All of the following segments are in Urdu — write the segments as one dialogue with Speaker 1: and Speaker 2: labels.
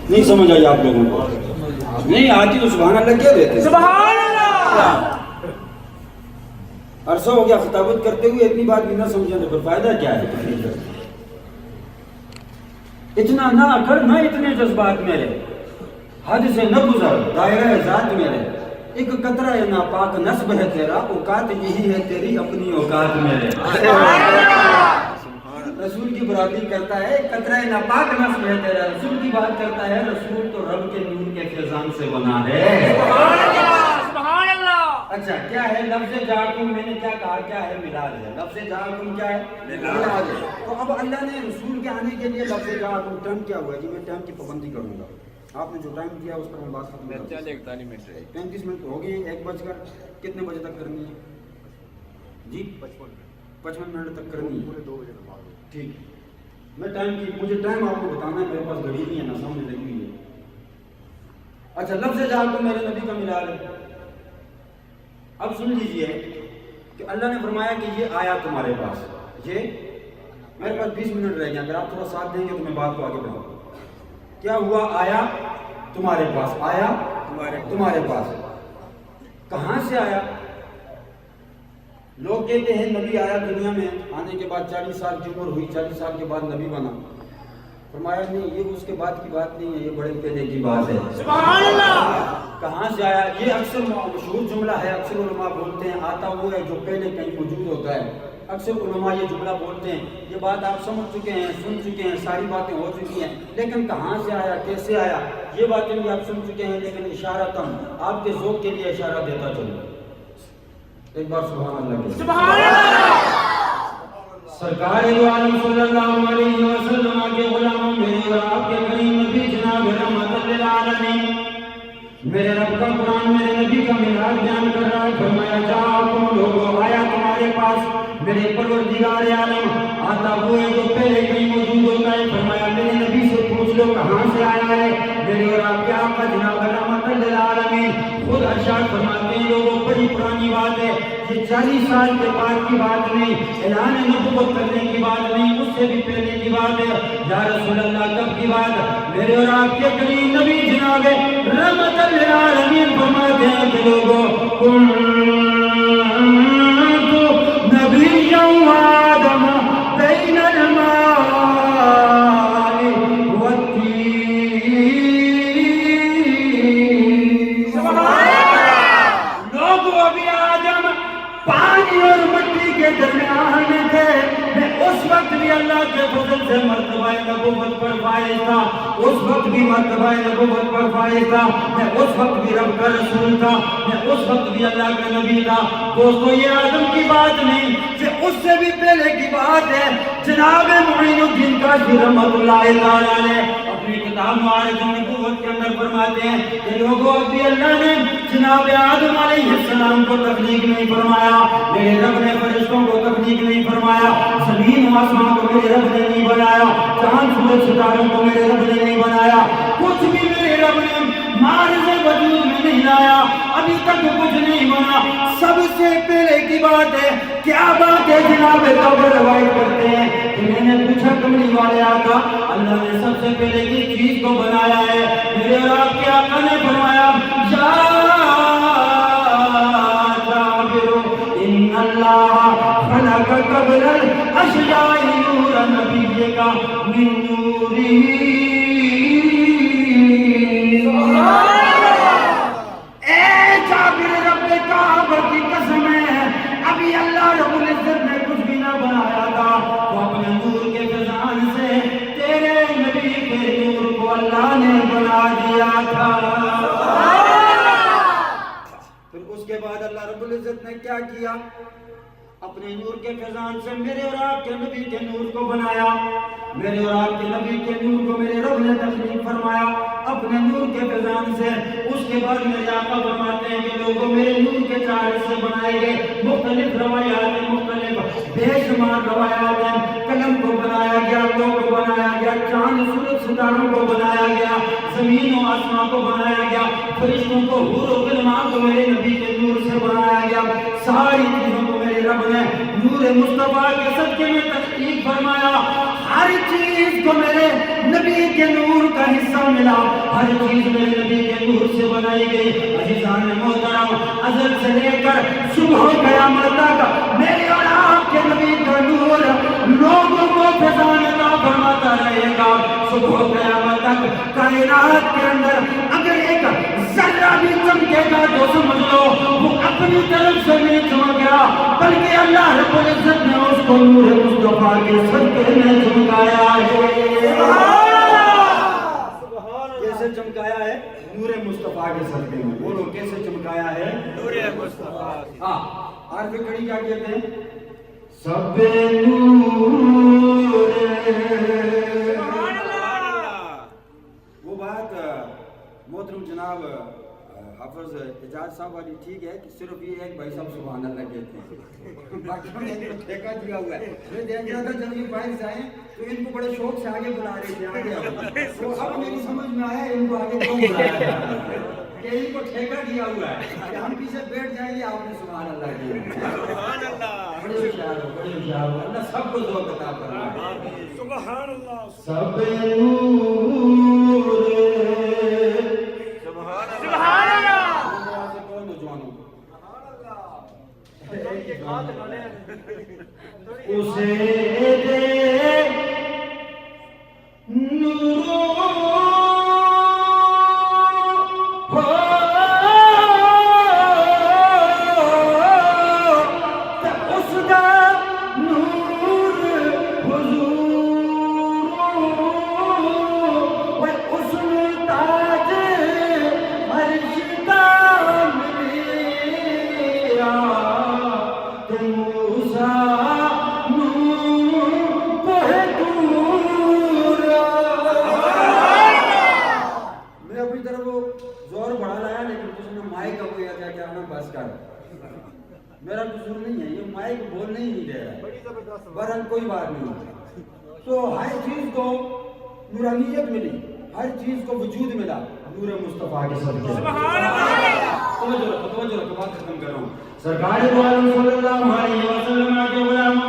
Speaker 1: نہیں سمجھ آئی آپ لوگوں کو؟ نہیں آتی تو سبحان اللہ کیا دیتے؟
Speaker 2: سبحان اللہ!
Speaker 1: عرصہ ہو گیا خطابت کرتے ہوئے اتنی بات بھی نہ سمجھیں تو پھر فائدہ کیا ہے؟ اتنا نہ اکڑ نہ اتنے جذبات میرے، حد سے نہ گزر دائرہ ذات میرے، ایک قطرہ ناپاک نسب ہے تیرا، اوقات یہی ہے تیری اپنی اوقات میرے۔ رسول کی برادری کرتا ہے، ایک قطرہ ناپاک نسب ہے تیرا، رسول کی بات کرتا ہے، رسول تو رب کے نور کے فیضان سے بنا ہے۔
Speaker 2: سبحان اللہ!
Speaker 1: اچھا کیا ہے لفظ جاکم؟ میں نے کیا کہا؟ کیا ہے؟ ملاد ہے۔ لفظ جاکم کیا ہے؟ ملاد ہے۔ تو اب اللہ نے رسول کے آنے کے لیے لفظ جاکم، ٹائم کیا ہوا ہے جی؟ میں ٹائم کی پابندی کروں گا، آپ نے جو ٹائم دیا اس پر میں بات ختم کروں گا۔ 35 منٹ ہو گئی، 1 بج کر کتنے بجے تک کرنی ہے جی؟ 55 منٹ تک کرنی ہے، 2 بجے تک۔ ٹھیک ہے، میں ٹائم کی، مجھے ٹائم آپ کو بتانا ہے، میرے پاس گھڑی نہیں ہے نا، سامنے لگی ہوئی ہے۔ اچھا لفظ جاکم میرے نبی کا ملاد ہے۔ اب سن لیجئے کہ اللہ نے فرمایا کہ یہ آیا تمہارے پاس، یہ میرے پاس 20 منٹ رہ گیا، اگر آپ تھوڑا ساتھ دیں گے تو میں بات کو آگے بڑھاؤں۔ کیا ہوا؟ آیا تمہارے پاس، آیا تمہارے پاس۔ کہاں سے آیا؟ لوگ کہتے ہیں نبی آیا دنیا میں، آنے کے بعد 40 سال کی عمر ہوئی، 40 سال کے بعد نبی بنا۔ فرمایا نہیں، یہ اس کے بعد کی بات نہیں ہے، یہ بڑے پہلے کی بات ہے۔
Speaker 2: سبحان اللہ!
Speaker 1: کہاں سے آیا؟ یہ اکثر مشہور جملہ ہے، اکثر علماء بولتے ہیں آتا وہ ہے جو پہلے کہیں موجود ہوتا ہے۔ اکثر علماء یہ جملہ بولتے ہیں، یہ بات آپ سمجھ چکے ہیں، سن چکے ہیں، ساری باتیں ہو چکی ہیں، لیکن کہاں سے آیا، کیسے آیا، یہ باتیں بھی آپ سن چکے ہیں، لیکن اشارتاً آپ کے ذوق کے لیے اشارہ دیتا چلوں۔ ایک بار سبحان اللہ کے
Speaker 2: سبحان اللہ!
Speaker 1: سرکار دو عالم صلی اللہ علیہ وسلم کے غلاموں، میرے اور آپ کے کریم نبی جناب رحمت للعالمین، میرے رب کا قرآن میرے نبی کا ملاد بیان کر رہا ہے۔ فرمایا جاکم لوگو، آیا تمہارے پاس میرے پروردگار عالم، آتا وہ ہے جو پہلے کہیں موجود ہوتا ہے۔ فرمایا میرے نبی سے پوچھ لو کہاں سے آیا ہے۔ میرے اور آپ کے آقا جناب رحمت للعالمین خود ارشاد فرماتے ہیں، لوگوں بڑی پرانی بات ہے، یہ 40 سال کے بعد کی بات نہیں، اعلان نبوت کرنے کی بات نہیں، اس سے بھی پہلے کی بات ہے۔ یا رسول اللہ کب کی بات؟ میرے اور آپ کے کریم نبی جناب رحمت للعالمین فرماتے ہیں کہ لوگوں کنت نبیا وآدم بین الماء والطین۔
Speaker 2: لوگوں ابھی آدم
Speaker 1: پانی اور مٹی کے درمیان تھے، میں اس وقت بھی اللہ کے فضل سے مرتبہ نبوت پر فائز تھا، اس وقت بھی مرتبہ نبوت پر فائز تھا، میں اس وقت بھی رب کا رسول تھا، میں اس وقت بھی اللہ کا نبی تھا۔ دوستو یہ آدم کی بات نہیں، یہ اس سے بھی پہلے کی بات ہے۔ جناب معین الدین کاشفی رحمت اللہ تعالیٰ نے اپنی کتاب معارج النبوت کے اندر فرماتے ہیں کہ لوگوں ابھی اللہ نے جناب آدم علیہ السلام کو تخلیق نہیں فرمایا، میرے رب نے فرشتوں کو تخلیق نہیں فرمایا، زمین و آسمان کو میرے رب نے نہیں بنایا، چاند سورج ستاروں کو میرے رب نے نہیں بنایا، کچھ بھی میرے رب نے معرض وجود میں نہیں لایا، ابھی تک کچھ نہیں بنا۔ سب سے پہلے کی بات ہے، کیا بات ہے جناب توبہ روایت کرتے ہیں کہ میں نے پوچھا کملی والے آقا، اللہ نے سب سے پہلے کس چیز کو بنایا ہے؟ میرے اور آپ کے آقا نے فرمایا یا ان اللہ خلق قبل الاشیاء نور نبی کا من نوری۔ اے جابر رب کعبہ کی قسم ہے، ابھی اللہ رب العزت نے کچھ بھی نہ بنایا تھا، وہ اپنے نور کے فیضان سے تیرے نبی کے نور کو اللہ نے بنا دیا تھا۔ اس کے بعد اللہ رب العزت نے کیا کیا؟ اپنے نور کے فیضان سے میرے اور آپ کے نبی کے نور کو بنایا، میرے اور آپ کے نبی کے نور کو میرے رب نے تخلیق فرمایا اپنے نور کے فیضان سے۔ اس کے بعد میرے آقا فرماتے ہیں کہ لوگوں میرے نور کے 4 حصے بنائے گئے، مختلف روایات ہیں، مختلف بے شمار روایات ہیں، قلم کو بنایا گیا، لوح کو بنایا گیا، چاند سورج ستاروں کو بنایا گیا، زمین و آسمان کو بنایا گیا، فرشتوں کو، حور و غلمان کو میرے نبی کے نور سے بنایا گیا، ساری چیزوں کو میرے رب نے نور مصطفیٰ کے صدقے میں تخلیق فرمایا۔ ہر چیز کو میرے نبی کے نور کا حصہ ملا، ہر چیز میرے نبی کے نور سے بنائی گئی۔ عزیزان محترم، ازل سے لے کر صبح قیامت تک میرے اور آپ کے نبی کا نور لوگوں کو فیضان عطا فرماتا رہے گا۔ صبح قیامت تک کائنات کے اندر اگر ایک ذرہ بھی چمکے گا تو سمجھ لو وہ اپنی طرف سے نہیں چمک گیا، بلکہ اللہ رب العزت نے اس کو نور مصطفیٰ کے صدقے میں چمکایا ہے۔ کیسے چمکایا ہے؟ نور مصطفیٰ کے صدقے میں۔ بولو کیسے چمکایا ہے؟
Speaker 2: نور مصطفیٰ۔
Speaker 1: ہاں، عارف کھڑی کیا کہتے ہیں؟ سب نور وہ بات محترم جناب حافظ اعجاز صاحب والی ٹھیک ہے کہ صرف یہ ایک بھائی صاحب سبحان اللہ کہتے ہیں، باقی نے ٹھیکہ دیا ہوا ہے۔ میں دیکھ رہا تھا جب یہ باہر سے آئے تو ان کو بڑے شوق سے آگے بلا رہے تھے، آگے آؤ۔ تو اب میری سمجھ میں آیا ان کو آگے کیوں بلایا کہ ان کو ٹھیکہ دیا ہوا ہے کہ ہم پیچھے بیٹھ جائیں گے، آپ نے سبحان اللہ کیا۔
Speaker 2: سبحان اللہ۔
Speaker 1: بڑے ہوشیار ہو، بڑے ہوشیار ہو، اللہ سب کو ذوق عطا فرمائے۔
Speaker 2: سبحان اللہ۔
Speaker 1: سب نور
Speaker 2: سبحان اللہ۔
Speaker 1: اسے دے نور اس دا نور حضور اس میں تاج عرش کا ملیا میرا قصور نہیں ہے، یہ مائک بولنے ہی نہیں دے رہا، برحال کوئی بات نہیں۔ تو ہر چیز کو نورانیت ملی، ہر چیز کو وجود ملا نور مصطفیٰ کے صدقے۔ توجہ رکھو، بات ختم کر رہا ہوں۔ سرکار دو عالم صلی اللہ علیہ وسلم کے غلام،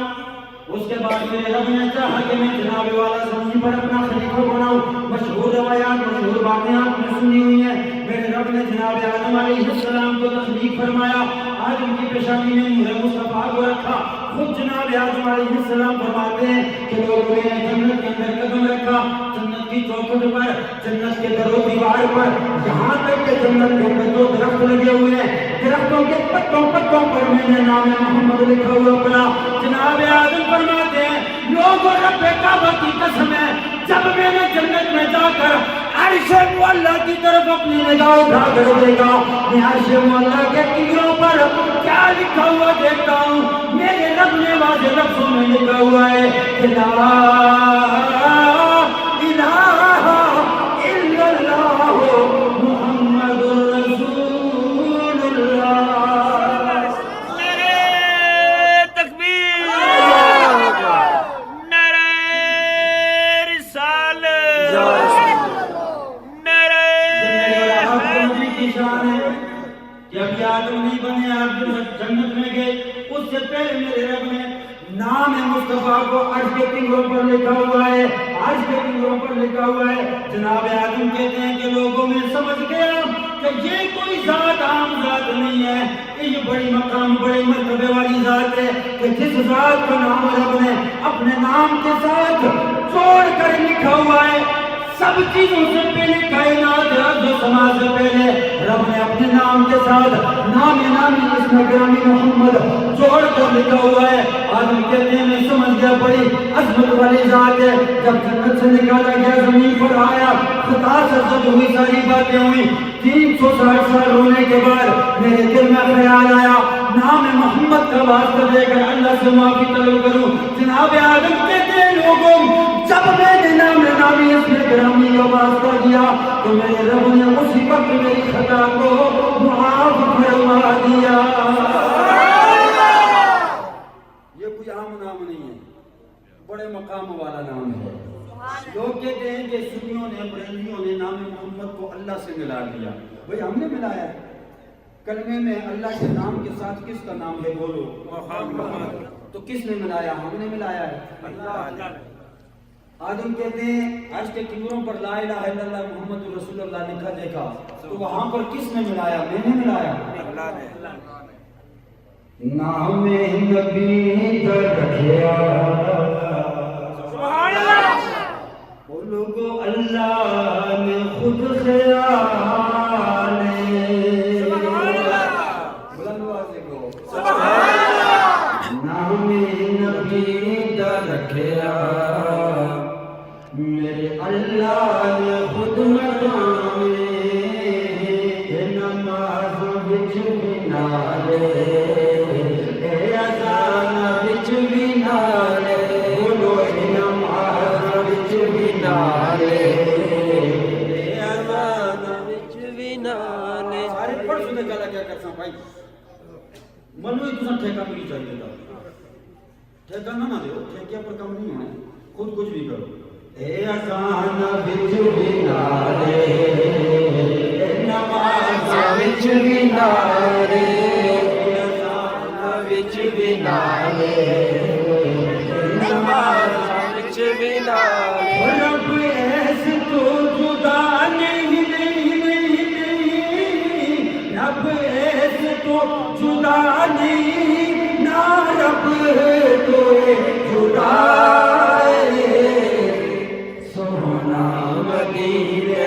Speaker 1: اس کے بعد میرے رب نے چاہا کہ میں جناب والا زمین پر اپنا خلیفہ بناؤں۔ مشہور روایات، مشہور واقعات میں سنی ہوئی ہیں، میرے رب نے جناب آدم علیہ السلام کو تخلیق فرمایا، آدم کی پیشانی میں نور مصطفیٰ کو رکھا۔ خود جناب آدم علیہ السلام فرماتے ہیں کہ لوگوں نے جنت کے اندر قدم رکھا، جنت کی چوکھٹ پر، جنت کے در و دیوار پر، یہاں تک کہ جنت کے اندر جو درخت لگے ہوئے ہیں، درختوں کے پتوں پر میں نے نام محمد لکھا ہوا پڑا۔ جناب آدم فرماتے ہیں لوگوں رب کعبہ کی قسم ہے، جب میں نے جنت میں جا کر عرش معلا کی طرف اپنی نگاہ اٹھا کر دیکھا، میں عرش معلا کے کناروں پر کیا لکھا ہوا دیکھتا ہوں، میرے رب نے واضح لفظوں میں لکھا ہوا ہے کہ لا الہ الا اللہ محمد رسول اللہ۔
Speaker 2: نعرہ تکبیر، نعرہ رسالت، نعرہ
Speaker 1: شان ہے کہ ابھی آدم نہیں بنے، آپ جنت میں گئے، اس سے پہلے میرے رب نے نام مصطفیٰ کو عرش کے کناروں پر لکھا ہوا ہے، عرش کے کناروں پر لکھا ہوا ہے۔ جناب آدم کہتے ہیں کہ لوگوں میں سمجھ گیا کہ یہ کوئی ذات عام ذات نہیں ہے، یہ بڑی مقام، بڑے مرتبے والی ذات ہے کہ جس ذات کا نام رب نے اپنے نام کے ساتھ جوڑ کر لکھا ہوا ہے۔ سب چیزوں سے پہلے کائنات عرض و سما سے پہلے رب نے اپنے نام کے ساتھ نامی اسم گرامی محمد جوڑ کر لکھا ہوا ہے۔ آدم کہتے ہیں میں سمجھ گیا بڑی عظمت والی ذات ہے۔ جب جنت سے نکالا گیا زمین پر آیا، خطا سرزد ہوئی، ساری باتیں ہوئی، 360 سال رونے کے بعد میرے دل میں خیال آیا نام محمد کا واسطہ دے کر اللہ سے معافی طلب کروں۔ جناب آدم کہتے ہیں لوگوں جب میں نے نامی اسم گرامی کا واسطہ دیا تو میرے رب نے اسی وقت میری خطا کو معاف فرما دیا۔ یہ کوئی عام نام نہیں ہے، بڑے مقام والا نام ہے۔ لوگ کہتے ہیں کہ سنیوں نے، بریلویوں نے نام محمد کو اللہ سے ملا دیا۔ بھئی ہم نے ملایا ہے، کلمے میں اللہ کے نام کے ساتھ کس کا نام ہے؟ بولو محمد۔ تو کس نے ملایا؟ ہم نے ملایا ہے، اللہ۔ آج ہم کہتے ہیں عرش کے کناروں پر لا الہ الا اللہ محمد رسول اللہ لکھا دیکھا تو وہاں پر کس نے ملایا؟ میں نے ملایا؟
Speaker 2: اللہ نے
Speaker 1: نام نبی در رکھیا
Speaker 2: سبحان اللہ
Speaker 1: بولو گو اللہ نے خود خیال
Speaker 2: سبحان اللہ
Speaker 1: بلند آواز سے کہو
Speaker 2: سبحان اللہ
Speaker 1: نام نبی در رکھیا میرے اللہ نے خود مقام نماز وچ بھی نالے اے اذان وچ بھی نالے بولو نماز وچ بھی نالے اے اذان وچ بھی نالے سارے پڑھ سنے گلا کیا کرساں بھائی منو ہی تساں ٹھیکہ ملی چاہیے تھا ٹھیکہ نہ دیو ٹھیکے پر کم نہیں ہونا خود کچھ بھی کرو اے اذان وچ بھی نالے نماز وچ بھی نالے اذان وچ بھی نالے نماز وچ بھی نالے رب ایس تو جدا نہیں رب ایس تو جدا نہیں نہ رب تو جدا سونا مدینے